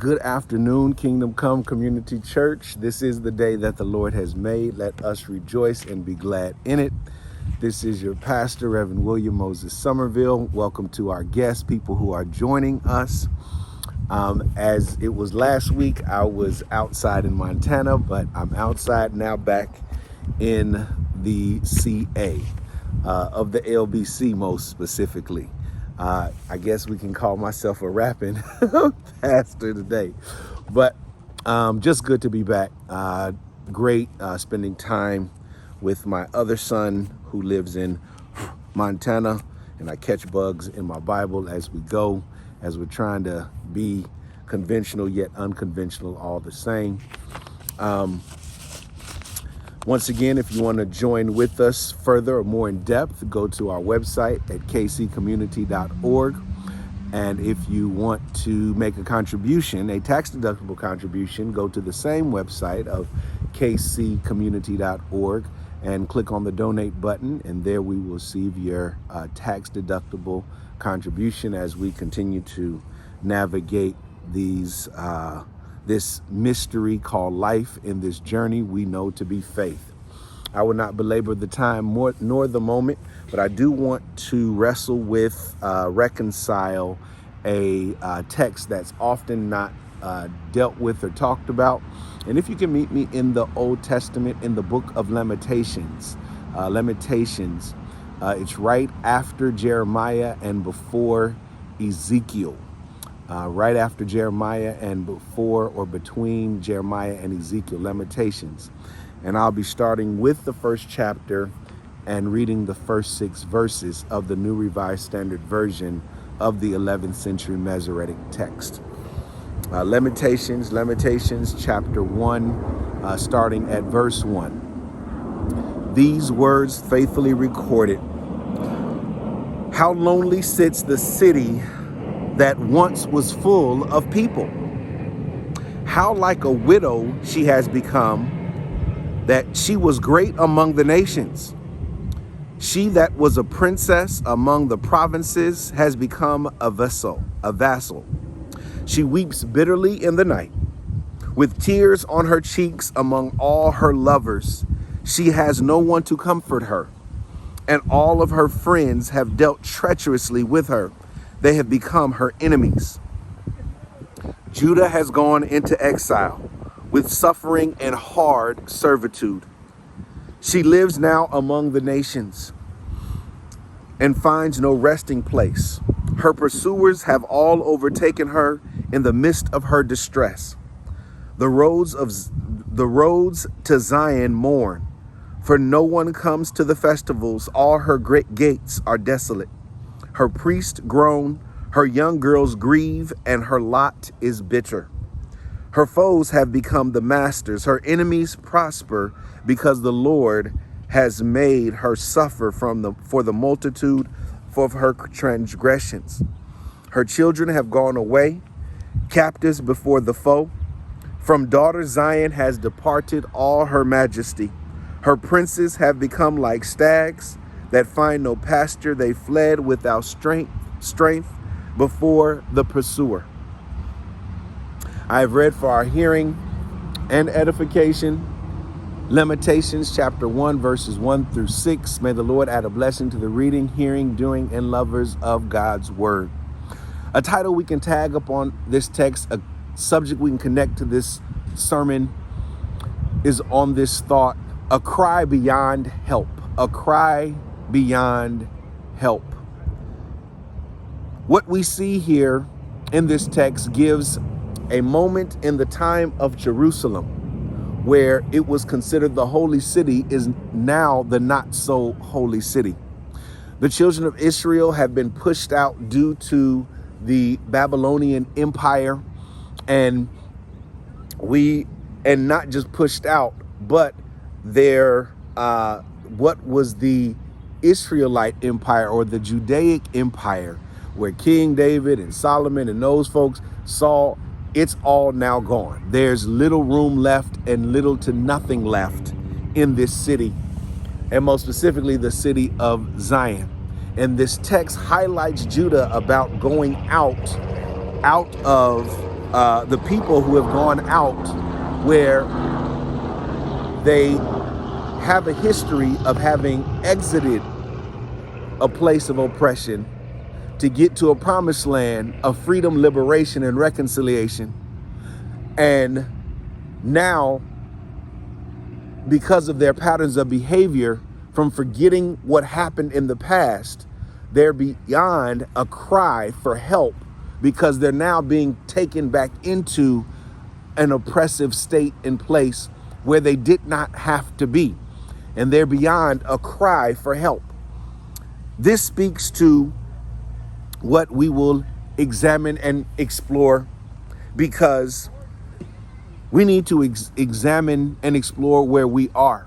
Good afternoon, Kingdom Come Community Church. This is the day that the Lord has made. Let us rejoice and be glad in it. This is your pastor, Reverend William Moses Somerville. Welcome to our guests, people who are joining us. As it was last week, I was outside in Montana, but I'm outside now back in the CA, of the LBC most specifically. I guess we can call myself a rapping pastor today, but just good to be back. Great spending time with my other son who lives in Montana, and I catch bugs in my Bible as we go, as we're trying to be conventional yet unconventional all the same. Once again, if you want to join with us further or more in depth, go to our website at kccommunity.org. And if you want to make a contribution, a tax-deductible contribution, go to the same website of kccommunity.org and click on the donate button. And there we will receive your tax-deductible contribution as we continue to navigate this mystery called life in this journey we know to be faith. I will not belabor the time nor the moment, but I do want to wrestle with, reconcile a text that's often not dealt with or talked about. And if you can meet me in the Old Testament, in the book of Lamentations, it's right after Jeremiah and before Ezekiel. Right after Jeremiah and before or between Jeremiah and Ezekiel, Lamentations. And I'll be starting with the first chapter and reading the first 6 verses of the New Revised Standard Version of the 11th century Masoretic text. Lamentations chapter 1, starting at verse 1. These words faithfully recorded. How lonely sits the city that once was full of people. How like a widow she has become, that she was great among the nations. She that was a princess among the provinces has become a vassal. She weeps bitterly in the night, with tears on her cheeks among all her lovers. She has no one to comfort her, and all of her friends have dealt treacherously with her. They have become her enemies. Judah has gone into exile with suffering and hard servitude. She lives now among the nations and finds no resting place. Her pursuers have all overtaken her in the midst of her distress. The roads to Zion mourn, for no one comes to the festivals. All her great gates are desolate. Her priests groan, her young girls grieve, and her lot is bitter. Her foes have become the masters. Her enemies prosper because the Lord has made her suffer for the multitude of her transgressions. Her children have gone away, captives before the foe. From daughter Zion has departed all her majesty. Her princes have become like stags that find no pasture. They fled without strength before the pursuer. I have read for our hearing and edification Lamentations chapter 1, verses 1 through 6. May the Lord add a blessing to the reading, hearing, doing, and lovers of God's word. A title we can tag up on this text, a subject we can connect to this sermon, is on this thought: a cry beyond help. A cry beyond help. What we see here in this text gives a moment in the time of Jerusalem where it was considered the holy city is now the not so holy city. The children of Israel have been pushed out due to the Babylonian Empire, and not just pushed out, but their what was the Israelite empire or the Judaic empire, where King David and Solomon and those folks saw, it's all now gone. There's little room left and little to nothing left in this city, and most specifically the city of Zion. And this text highlights Judah about going out of the people who have gone out where they have a history of having exited a place of oppression to get to a promised land of freedom, liberation, and reconciliation. And now, because of their patterns of behavior, from forgetting what happened in the past, they're beyond a cry for help because they're now being taken back into an oppressive state and place where they did not have to be. And they're beyond a cry for help. This speaks to what we will examine and explore, because we need to examine and explore where we are.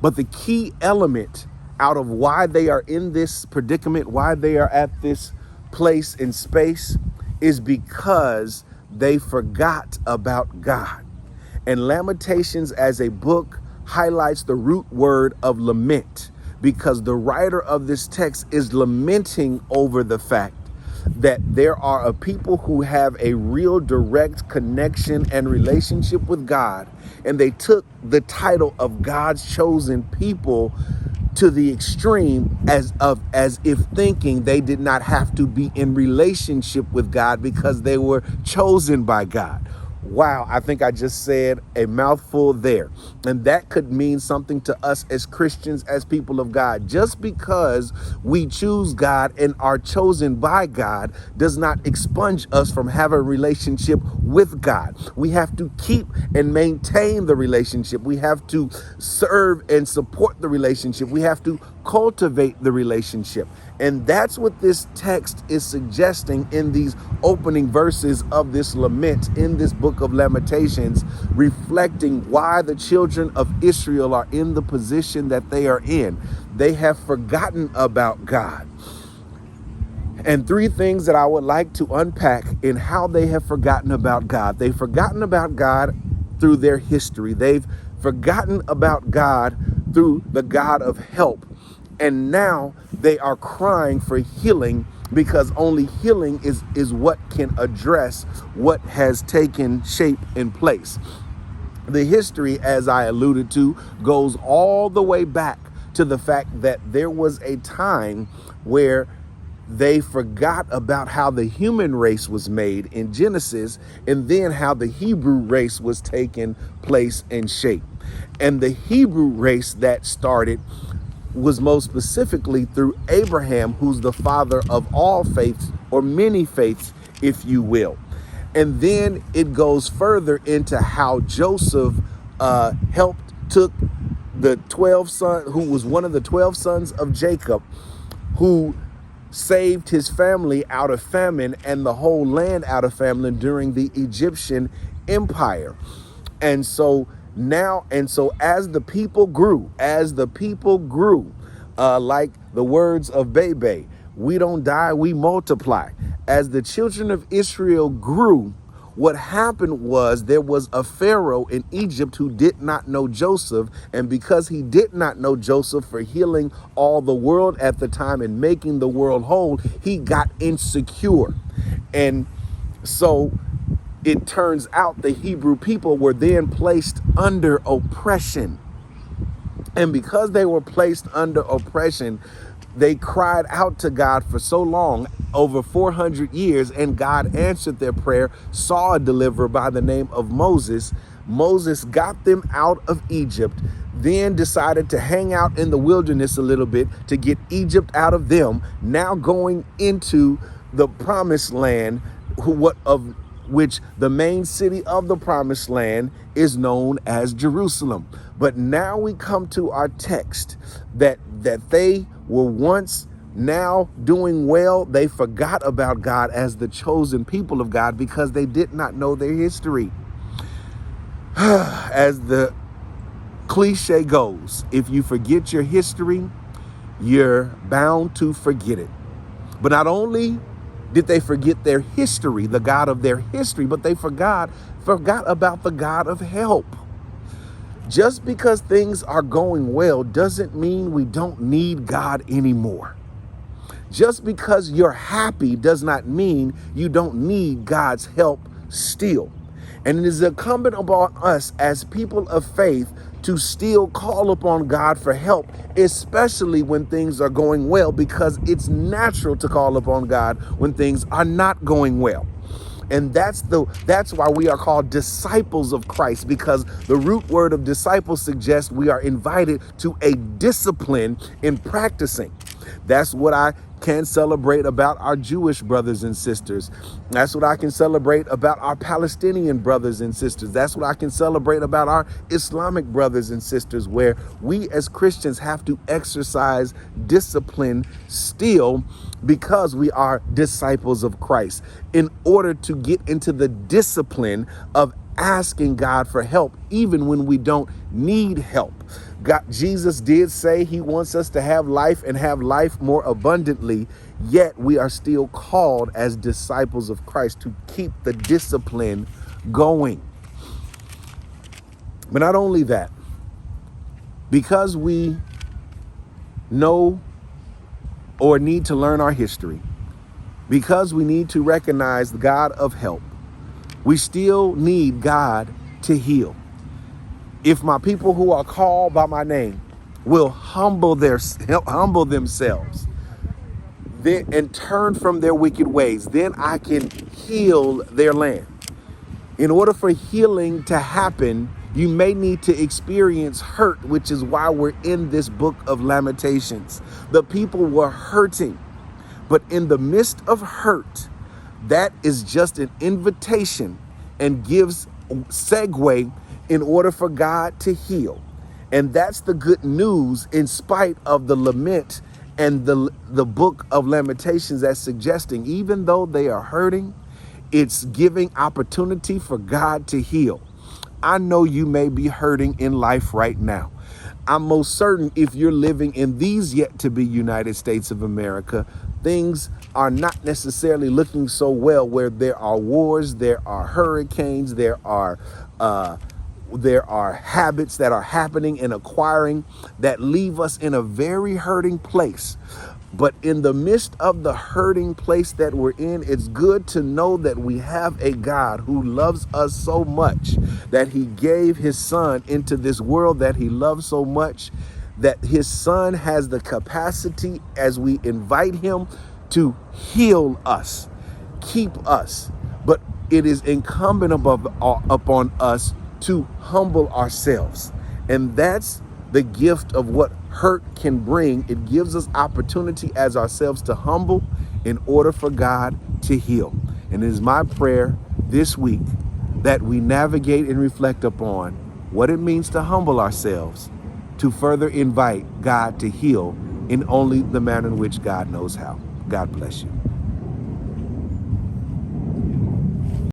But the key element out of why they are in this predicament, why they are at this place in space, is because they forgot about God. And Lamentations as a book highlights the root word of lament, because the writer of this text is lamenting over the fact that there are a people who have a real direct connection and relationship with God, and they took the title of God's chosen people to the extreme, as if thinking they did not have to be in relationship with God because they were chosen by God. Wow, I think I just said a mouthful there. And that could mean something to us as Christians, as people of God. Just because we choose God and are chosen by God does not expunge us from having a relationship with God. We have to keep and maintain the relationship. We have to serve and support the relationship. We have to cultivate the relationship. And that's what this text is suggesting in these opening verses of this lament in this book of Lamentations, reflecting why the children of Israel are in the position that they are in. They have forgotten about God. And three things that I would like to unpack in how they have forgotten about God. They've forgotten about God through their history. They've forgotten about God through the God of help. And now they are crying for healing, because only healing is what can address what has taken shape in place. The history, as I alluded to, goes all the way back to the fact that there was a time where they forgot about how the human race was made in Genesis, and then how the Hebrew race was taking place and shape. And the Hebrew race that started was most specifically through Abraham, who's the father of all faiths, or many faiths, if you will. And then it goes further into how Joseph took the 12 sons, who was one of the 12 sons of Jacob, who saved his family out of famine and the whole land out of famine during the Egyptian empire. And so as the people grew, like the words of Bebe, we don't die, we multiply. As the children of Israel grew, what happened was there was a Pharaoh in Egypt who did not know Joseph. And because he did not know Joseph for healing all the world at the time and making the world whole, he got insecure. And so it turns out the Hebrew people were then placed under oppression. And because they were placed under oppression, they cried out to God for so long, over 400 years, and God answered their prayer, saw a deliverer by the name of Moses. Moses got them out of Egypt, then decided to hang out in the wilderness a little bit to get Egypt out of them, now going into the promised land, which the main city of the promised land is known as Jerusalem. But now we come to our text that they were once now doing well. They forgot about God as the chosen people of God because they did not know their history. As the cliche goes, if you forget your history, you're bound to forget it. But not only did they forget their history, the God of their history, but they forgot about the God of help. Just because things are going well doesn't mean we don't need God anymore. Just because you're happy does not mean you don't need God's help still. And it is incumbent upon us as people of faith to still call upon God for help, especially when things are going well, because it's natural to call upon God when things are not going well. And that's why we are called disciples of Christ, because the root word of disciple suggests we are invited to a discipline in practicing. That's what I can celebrate about our Jewish brothers and sisters. That's what I can celebrate about our Palestinian brothers and sisters. That's what I can celebrate about our Islamic brothers and sisters, where we as Christians have to exercise discipline still, because we are disciples of Christ, in order to get into the discipline of asking God for help, even when we don't need help. Jesus did say he wants us to have life and have life more abundantly, yet we are still called as disciples of Christ to keep the discipline going. But not only that, because we know or need to learn our history, because we need to recognize the God of help, we still need God to heal. If my people who are called by my name will humble themselves and turn from their wicked ways, then I can heal their land. In order for healing to happen, you may need to experience hurt, which is why we're in this book of Lamentations. The people were hurting, but in the midst of hurt, that is just an invitation and gives segue in order for God to heal. And that's the good news, in spite of the lament and the book of Lamentations that's suggesting, even though they are hurting, it's giving opportunity for God to heal. I know you may be hurting in life right now. I'm most certain if you're living in these yet to be United States of America, things are not necessarily looking so well, where there are wars, there are hurricanes, there are habits that are happening and acquiring that leave us in a very hurting place. But in the midst of the hurting place that we're in, it's good to know that we have a God who loves us so much that he gave his son into this world that he loves so much, that his son has the capacity, as we invite him, to heal us, keep us. But it is incumbent upon us to humble ourselves. And that's the gift of what hurt can bring. It gives us opportunity as ourselves to humble in order for God to heal. And it is my prayer this week that we navigate and reflect upon what it means to humble ourselves, to further invite God to heal in only the manner in which God knows how. God bless you.